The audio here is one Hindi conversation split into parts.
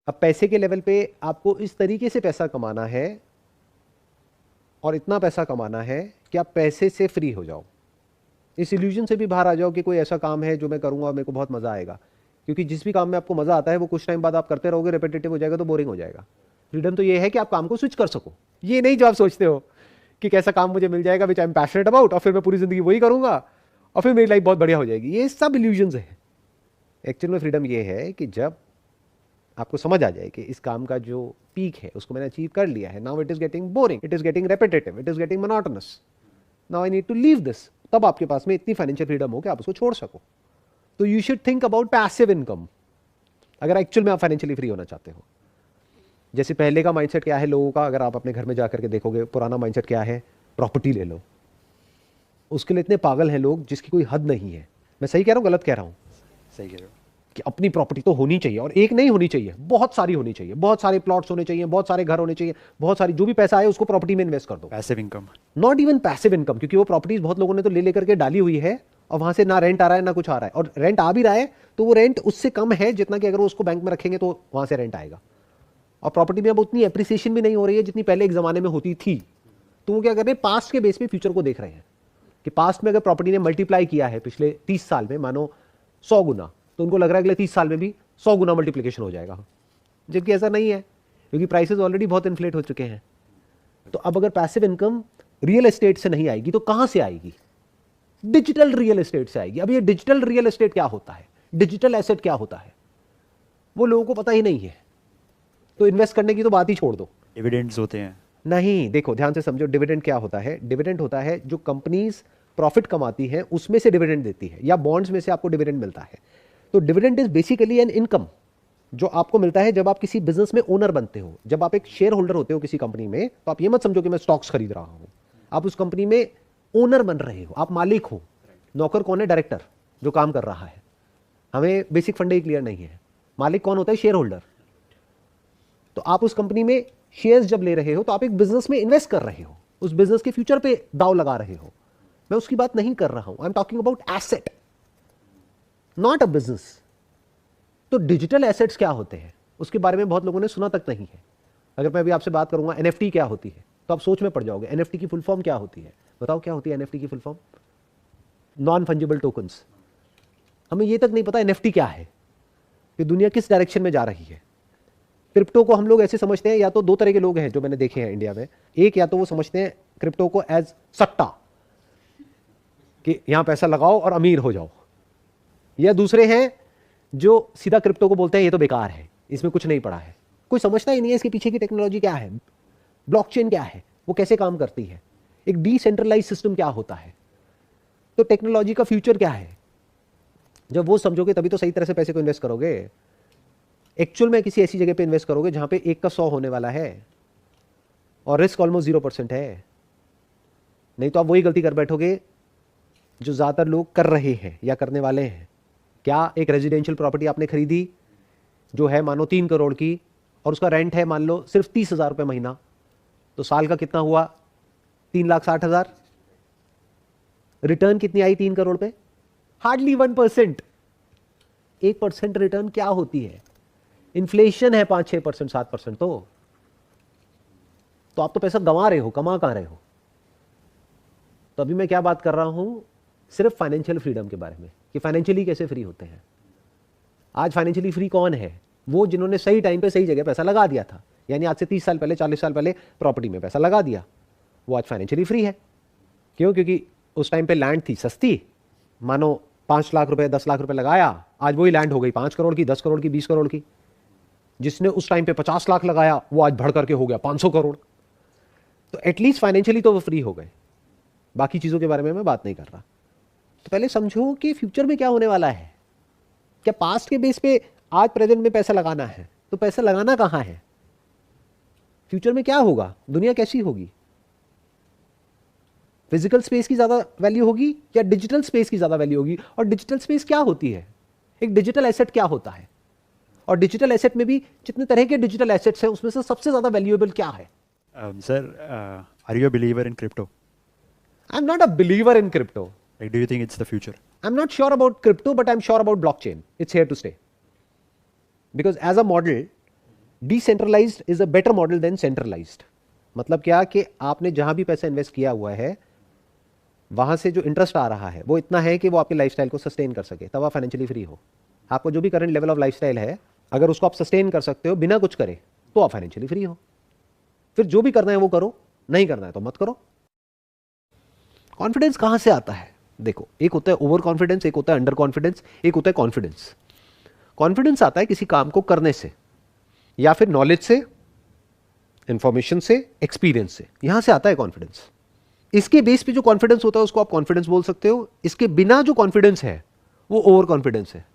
अब पैसे के लेवल पे आपको इस तरीके से पैसा कमाना है और इतना पैसा कमाना है कि आप पैसे से फ्री हो जाओ, इस इल्यूजन से भी बाहर आ जाओ कि कोई ऐसा काम है जो मैं करूंगा और मेरे को बहुत मजा आएगा। क्योंकि जिस भी काम में आपको मजा आता है वो कुछ टाइम बाद आप करते रहोगे, रिपीटेटिव हो जाएगा तो बोरिंग हो जाएगा। फ्रीडम तो ये है कि आप काम को स्विच कर सको, ये नहीं जो आप सोचते हो कि कैसा काम मुझे मिल जाएगा विच आई एम पैशनेट अबाउट और फिर मैं पूरी जिंदगी वही करूंगा और फिर मेरी लाइफ बहुत बढ़िया हो जाएगी। ये सब इल्यूजन्स है। एक्चुअल में फ्रीडम ये है कि जब आपको समझ आ जाए कि इस काम का जो पीक है उसको मैंने अचीव कर लिया है, now it is getting boring, it is getting repetitive, it is getting monotonous, now I need to leave this, तब आपके पास में इतनी फाइनेंशियल फ्रीडम हो कि आप उसको छोड़ सको। तो you should think about passive income अगर एक्चुअल में आप फाइनेंशियली फ्री होना चाहते हो। जैसे पहले का माइंडसेट क्या है लोगों का, अगर आप अपने घर में जाकर के देखोगे पुराना माइंडसेट क्या है, प्रॉपर्टी ले लो। उसके लिए इतने पागल हैं लोग जिसकी कोई हद नहीं है। मैं सही कह रहा हूँ गलत कह रहा हूँ? सही कह रहे हो कि अपनी प्रॉपर्टी तो होनी चाहिए, और एक नहीं होनी चाहिए, बहुत सारी होनी चाहिए, बहुत सारे प्लॉट्स होने चाहिए, बहुत सारे घर होने चाहिए, बहुत सारी, जो भी पैसा आए उसको प्रॉपर्टी में इन्वेस्ट कर दो। Passive income, not even passive income, क्योंकि वो प्रॉपर्टीज बहुत लोगों ने तो ले लेकर के डाली हुई है और वहां से ना रेंट आ रहा है ना कुछ आ रहा है, और रेंट आ भी रहा है तो वो रेंट उससे कम है जितना कि अगर वो उसको बैंक में रखेंगे तो वहां से रेंट आएगा। और प्रॉपर्टी में अब उतनी एप्रिसिएशन भी नहीं हो रही है जितनी पहले एक जमाने में होती थी। तो वो क्या कर रहे हैं, पास्ट के बेस पे फ्यूचर को देख रहे हैं कि पास्ट में अगर प्रॉपर्टी ने मल्टीप्लाई किया है पिछले 30 साल में मानो 100 गुना, तो उनको लग रहा है अगले 30 साल में भी 100 गुना मल्टीप्लिकेशन हो जाएगा, जबकि ऐसा नहीं है क्योंकि प्राइसेस ऑलरेडी बहुत इन्फ्लेट हो चुके हैं। तो अब अगर पैसिव इनकम रियल एस्टेट से नहीं आएगी तो कहां से आएगी? डिजिटल रियल एस्टेट से आएगी। अब ये डिजिटल रियल एस्टेट क्या होता है, डिजिटल एसेट क्या होता है, वो लोगों को पता ही नहीं है। तो इन्वेस्ट करने की तो बात ही छोड़ दो। डिविडेंड्स होते हैं नहीं, देखो ध्यान से समझो, डिविडेंड क्या होता है? डिविडेंड होता है जो कंपनीज प्रॉफिट कमाती हैं उसमें से डिविडेंड देती है, या बॉन्ड्स में से आपको डिविडेंड मिलता है। तो dividend is basically an income जो आपको मिलता है जब आप किसी बिजनेस में ओनर बनते हो। जब आप एक शेयर होल्डर होते हो किसी कंपनी में, तो आप ये मत समझो कि मैं स्टॉक्स खरीद रहा हूं, आप उस कंपनी में ओनर बन रहे हो, आप मालिक हो। नौकर कौन है? डायरेक्टर जो काम कर रहा है। हमें बेसिक फंडे ही क्लियर नहीं है। मालिक कौन होता है? Share holder. तो आप उस कंपनी में शेयर्स जब ले रहे हो तो आप एक बिजनेस में इन्वेस्ट कर रहे हो, उस बिजनेस के फ्यूचर पे दाव लगा रहे हो। मैं उसकी बात नहीं कर रहा हूं, I am talking about asset, not a business. तो डिजिटल एसेट्स क्या होते हैं उसके बारे में बहुत लोगों ने सुना तक नहीं है। अगर मैं अभी आपसे बात करूंगा एनएफटी क्या होती है तो आप सोच में पड़ जाओगे। एनएफटी की फुल फॉर्म क्या होती है? बताओ क्या होती है एनएफटी की full form? Non fungible tokens. हमें ये तक नहीं पता एनएफटी क्या है, कि दुनिया किस डायरेक्शन में जा रही है। क्रिप्टो को हम लोग ऐसे समझते हैं, या तो दो तरह के लोग हैं जो मैंने देखे हैं इंडिया में। एक, या तो वो समझते हैं क्रिप्टो को एज सट्टा, कि यहां पैसा लगाओ और अमीर हो जाओ, या दूसरे हैं जो सीधा क्रिप्टो को बोलते हैं ये तो बेकार है, इसमें कुछ नहीं पड़ा है। कोई समझता ही नहीं है इसके पीछे की टेक्नोलॉजी क्या है, ब्लॉकचेन क्या है, वो कैसे काम करती है, एक डिसेंट्रलाइज सिस्टम क्या होता है। तो टेक्नोलॉजी का फ्यूचर क्या है, जब वो समझोगे तभी तो सही तरह से पैसे को इन्वेस्ट करोगे। एक्चुअल में किसी ऐसी जगह पे इन्वेस्ट करोगे जहां पे 1 का 100 होने वाला है और रिस्क ऑलमोस्ट 0% है। नहीं तो आप वही गलती कर बैठोगे जो ज्यादातर लोग कर रहे हैं या करने वाले हैं। क्या एक रेजिडेंशियल प्रॉपर्टी आपने खरीदी जो है मानो 3 करोड़ की, और उसका रेंट है मान लो सिर्फ 30,000 रुपये महीना, तो साल का कितना हुआ? 3,60,000। रिटर्न कितनी आई 3 करोड़ पे? हार्डली 1%। 1% रिटर्न क्या होती है? इन्फ्लेशन है 5-6%, 7%। तो आप तो पैसा गंवा रहे हो, कमा कहां रहे हो? तो अभी मैं क्या बात कर रहा हूं, सिर्फ फाइनेंशियल फ्रीडम के बारे में, कि फाइनेंशियली कैसे फ्री होते हैं। आज फाइनेंशियली फ्री कौन है? वो जिन्होंने सही टाइम पे सही जगह पैसा लगा दिया था, यानी आज से 30 साल पहले 40 साल पहले प्रॉपर्टी में पैसा लगा दिया, वो आज फाइनेंशियली फ्री है। क्यों? क्योंकि उस टाइम पे लैंड थी सस्ती, मानो 5 लाख रुपए 10 लाख रुपए लगाया, आज वही लैंड हो गई 5 करोड़ की, 10 करोड़ की, 20 करोड़ की। जिसने उस टाइम पे 50 लाख लगाया वो आज बढ़ करके हो गया 500 करोड़। तो एटलीस्ट फाइनेंशियली तो वो फ्री हो गए। बाकी चीजों के बारे में मैं बात नहीं कर रहा। तो पहले समझो कि फ्यूचर में क्या होने वाला है। क्या पास्ट के बेस पे आज प्रेजेंट में पैसा लगाना है? तो पैसा लगाना कहां है? फ्यूचर में क्या होगा? दुनिया कैसी होगी? फिजिकल स्पेस की ज्यादा वैल्यू होगी या डिजिटल स्पेस की ज्यादा वैल्यू होगी? और डिजिटल स्पेस क्या होती है? एक डिजिटल एसेट क्या होता है? और डिजिटल एसेट में भी जितने तरह के डिजिटल एसेट्स हैं उसमें से सबसे ज्यादा वैल्यूएबल क्या है? Sir, are you a believer in crypto? I am not a believer in crypto. Like, do you think it's the future? I'm not sure about crypto, but I'm sure about blockchain. It's here to stay. Because as a model, decentralised is a better model than centralised. मतलब क्या कि आपने जहां भी पैसा इन्वेस्ट किया हुआ है वहां से जो इंटरेस्ट आ रहा है वो इतना है कि वो आपके लाइफस्टाइल को सस्टेन कर सके, तब आप फाइनेंशियली फ्री हो। आपको जो भी करंट लेवल ऑफ लाइफस्टाइल है अगर उसको आप सस्टेन कर सकते हो बिना कुछ करे तो आप फाइनेंशियली फ्री हो। फिर जो भी करना है वो करो, नहीं करना है तो मत करो। कॉन्फिडेंस कहां से आता है? देखो, एक होता है ओवर कॉन्फिडेंस, एक होता है अंडर कॉन्फिडेंस, एक होता है कॉन्फिडेंस। कॉन्फिडेंस आता है किसी काम को करने से, या फिर नॉलेज से, इंफॉर्मेशन से, एक्सपीरियंस से, यहां से आता है कॉन्फिडेंस। इसके बेस पे जो कॉन्फिडेंस होता है उसको आप कॉन्फिडेंस बोल सकते हो। इसके बिना जो कॉन्फिडेंस है वो ओवर कॉन्फिडेंस है।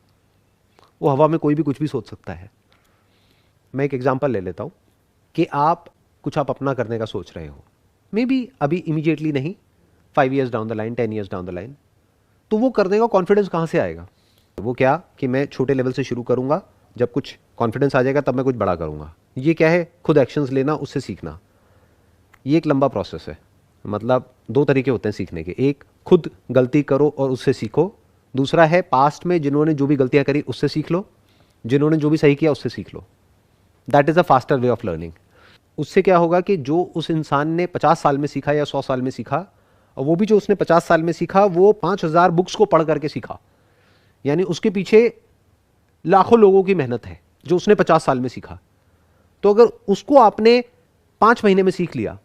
वो हवा में कोई भी कुछ भी सोच सकता है। मैं एक एग्जांपल ले लेता हूं कि आप अपना करने का सोच रहे हो, मे बी अभी इमीडिएटली नहीं, 5 years down the line, 10 years down the line, तो वो करने का कॉन्फिडेंस कहां से आएगा? वो क्या कि मैं छोटे लेवल से शुरू करूंगा, जब कुछ कॉन्फिडेंस आ जाएगा तब मैं कुछ बड़ा करूंगा। ये क्या है? खुद एक्शंस लेना, उससे सीखना। ये एक लंबा प्रोसेस है। मतलब 2 तरीके होते हैं सीखने के, एक खुद गलती करो और उससे सीखो, दूसरा है पास्ट में जिन्होंने जो भी गलतियां करी उससे सीख लो, जिन्होंने जो भी सही किया उससे सीख लो। That is a faster way of learning. उससे क्या होगा कि जो उस इंसान ने 50 साल में सीखा या 100 साल में सीखा, और वो भी जो उसने 50 साल में सीखा वो 5000 बुक्स को पढ़ करके सीखा, यानी उसके पीछे लाखों लोगों की मेहनत है जो उसने 50 साल में सीखा। तो अगर उसको आपने 5 महीने में सीख लिया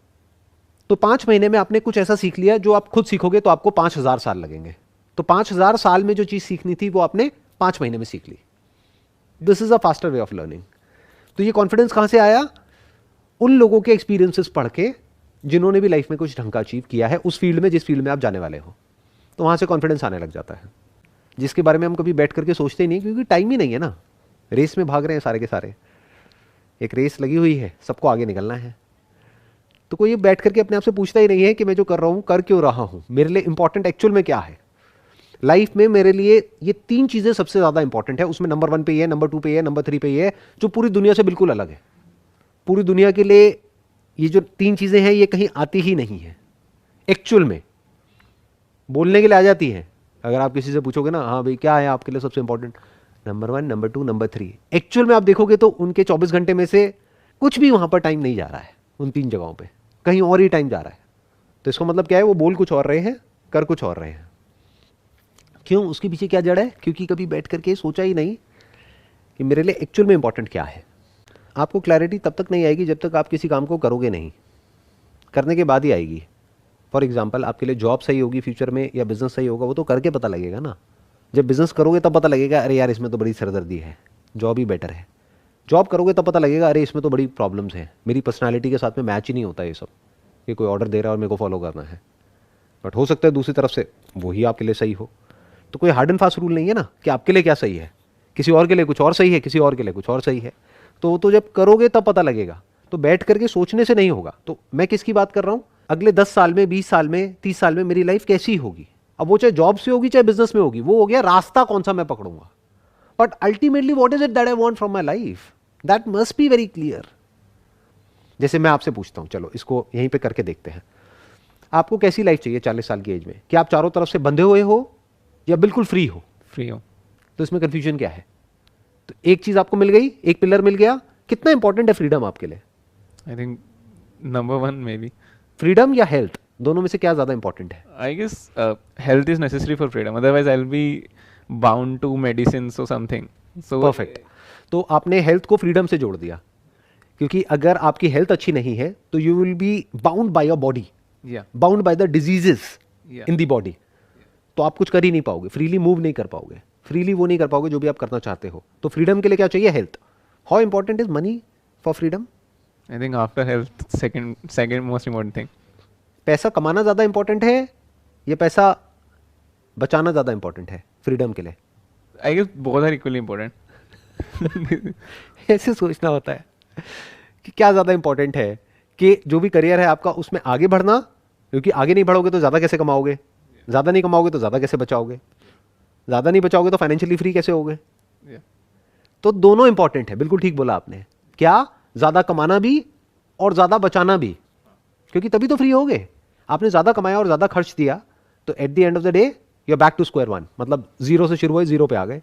तो 5 महीने में आपने कुछ ऐसा सीख लिया जो आप खुद सीखोगे तो आपको 5000 साल लगेंगे। तो 5000 साल में जो चीज सीखनी थी वो आपने 5 महीने में सीख ली। This is a faster way of learning. तो ये कॉन्फिडेंस कहां से आया? उन लोगों के एक्सपीरियंसेस पढ़ के जिन्होंने भी लाइफ में कुछ ढंग का अचीव किया है उस फील्ड में, जिस फील्ड में आप जाने वाले हो। तो वहां से कॉन्फिडेंस आने लग जाता है, जिसके बारे में हम कभी बैठ करके सोचते ही नहीं, क्योंकि टाइम ही नहीं है ना। रेस में भाग रहे हैं सारे के सारे, एक रेस लगी हुई है, सबको आगे निकलना है। तो कोई ये बैठ करके अपने आप से पूछता ही नहीं है कि मैं जो कर रहा हूं कर क्यों रहा हूं, मेरे लिए इंपॉर्टेंट एक्चुअल में क्या है। लाइफ में मेरे लिए ये 3 चीजें सबसे ज्यादा इंपॉर्टेंट है। उसमें नंबर 1 पे ये है, नंबर 2 पे ये है, नंबर 3 पे ये है, जो पूरी दुनिया से बिल्कुल अलग है। पूरी दुनिया के लिए ये जो 3 चीजें हैं ये कहीं आती ही नहीं है एक्चुअल में। बोलने के लिए आ जाती है, अगर आप किसी से पूछोगे ना, हाँ भाई क्या है आपके लिए सबसे important, number 1, number 2, number 3। Actual में आप देखोगे तो उनके 24 घंटे में से कुछ भी वहां पर टाइम नहीं जा रहा है, उन 3 जगहों पे कहीं और ही टाइम जा रहा है। तो इसका मतलब क्या है? वो बोल कुछ और रहे हैं, कर कुछ और रहे हैं। क्यों? उसके पीछे क्या जड़ है? क्योंकि कभी बैठ करके सोचा ही नहीं कि मेरे लिए एक्चुअल में इंपॉर्टेंट क्या है। आपको क्लैरिटी तब तक नहीं आएगी जब तक आप किसी काम को करोगे नहीं, करने के बाद ही आएगी। फॉर एग्जाम्पल, आपके लिए जॉब सही होगी फ्यूचर में या बिजनेस सही होगा, वो तो करके पता लगेगा ना। जब बिजनेस करोगे तब पता लगेगा अरे यार इसमें तो बड़ी सरदर्दी है, जॉब ही बेटर है। जॉब करोगे तब पता लगेगा अरे इसमें तो बड़ी प्रॉब्लम्स हैं, मेरी पर्सनालिटी के साथ में मैच ही नहीं होता ये सब, ये कोई ऑर्डर दे रहा है और मेरे को फॉलो करना है। बट हो सकता है दूसरी तरफ से वही आपके लिए सही हो। तो कोई हार्ड एंड फास्ट रूल नहीं है ना कि आपके लिए क्या सही है, किसी और के लिए कुछ और सही है, किसी और के लिए कुछ और सही है। तो जब करोगे तब पता लगेगा। तो बैठ करके सोचने से नहीं होगा। तो मैं किसकी बात कर रहा हूं? अगले 10 साल में, 20 साल में, 30 साल में मेरी लाइफ कैसी होगी। अब वो चाहे जॉब से होगी चाहे बिजनेस में होगी, वो हो गया रास्ता कौन सा मैं पकड़ूंगा। But ultimately what is it that I want from my life, that must be very clear. जैसे मैं आपसे पूछता हूं, चलो इसको यहीं पे करके देखते हैं। आपको कैसी लाइफ चाहिए 40 साल की एज में? क्या आप चारों तरफ से बंधे हुए हो या बिल्कुल फ्री हो? फ्री हो। तो इसमें कंफ्यूजन क्या है? तो एक चीज आपको मिल गई, एक पिलर मिल गया। कितना इंपॉर्टेंट है फ्रीडम आपके लिए? I think number 1 maybe. Freedom या हेल्थ, दोनों में से क्या ज्यादा इंपॉर्टेंट है? I guess health is necessary for freedom, otherwise I will be bound to medicines और समथिंग। So perfect. तो आपने हेल्थ को फ्रीडम से जोड़ दिया, क्योंकि अगर आपकी हेल्थ अच्छी नहीं है तो you will be bound by your body, bound by the diseases in the body. तो आप कुछ कर ही नहीं पाओगे, फ्रीली मूव नहीं कर पाओगे, फ्रीली वो नहीं कर पाओगे जो भी आप करना चाहते हो। तो फ्रीडम के लिए क्या चाहिए? Health. How important is money for freedom? I think after health second most important thing. पैसा कमाना ज्यादा इंपॉर्टेंट है या पैसा बचाना ज्यादा इंपॉर्टेंट है फ्रीडम के लिए? I guess both are equally important. ऐसे सोचना होता है कि क्या ज्यादा इंपॉर्टेंट है, कि जो भी करियर है आपका उसमें आगे बढ़ना, क्योंकि आगे नहीं बढ़ोगे तो ज्यादा कैसे कमाओगे, ज्यादा नहीं कमाओगे तो ज्यादा कैसे बचाओगे, ज्यादा नहीं बचाओगे तो फाइनेंशियली फ्री कैसे होगे। तो दोनों इंपॉर्टेंट है, बिल्कुल ठीक बोला आपने। क्या? ज्यादा कमाना भी और ज्यादा बचाना भी, क्योंकि तभी तो फ्री होगे। आपने ज्यादा कमाया और ज्यादा खर्च दिया तो at the end of the day you are back to square one, मतलब जीरो से शुरू हुए जीरो पे आ गए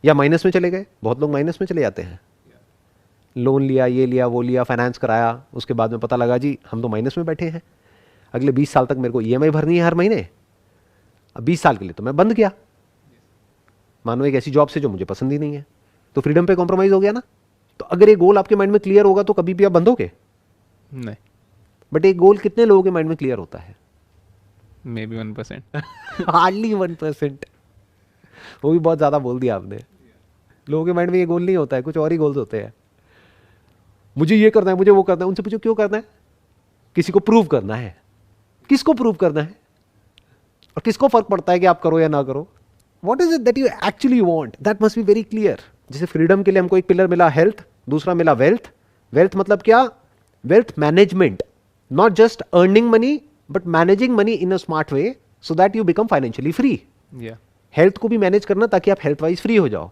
या माइनस में चले गए। बहुत लोग माइनस में चले जाते हैं। लोन लिया, ये लिया, वो लिया, फाइनेंस कराया, उसके बाद में पता लगा जी हम तो माइनस में बैठे हैं, अगले 20 साल तक मेरे को ईएमआई भरनी है हर महीने, अब 20 साल के लिए तो मैं बंद किया, मानो एक ऐसी जॉब से जो मुझे पसंद ही नहीं है, तो फ्रीडम पे कॉम्प्रोमाइज हो गया ना। तो अगर ये गोल आपके माइंड में क्लियर होगा तो कभी भी आप बंदोगे, नहीं, बट एक गोल कितने लोगों के माइंड में क्लियर होता है? May be 1%. हार्डली 1%। वो भी बहुत ज़्यादा बोल दिया आपने। लोगों के माइंड में ये गोल नहीं होता है, कुछ और ही गोल्स होते हैं। मुझे ये करना है, मुझे वो करना है। उनसे पूछो क्यों करना है? किसी को प्रूव करना है। किसको प्रूव करना है? और किसको फर्क पड़ता है कि आप करो या ना करो? What is it that you actually want? That must be very clear. जैसे फ्रीडम के लिए हमको एक पिलर मिला हेल्थ, दूसरा मिला वेल्थ। वेल्थ मतलब क्या? Wealth management, not just earning money but managing money in a smart way so that you become financially free. Yeah. Health को भी मैनेज करना ताकि आप हेल्थ वाइज फ्री हो जाओ।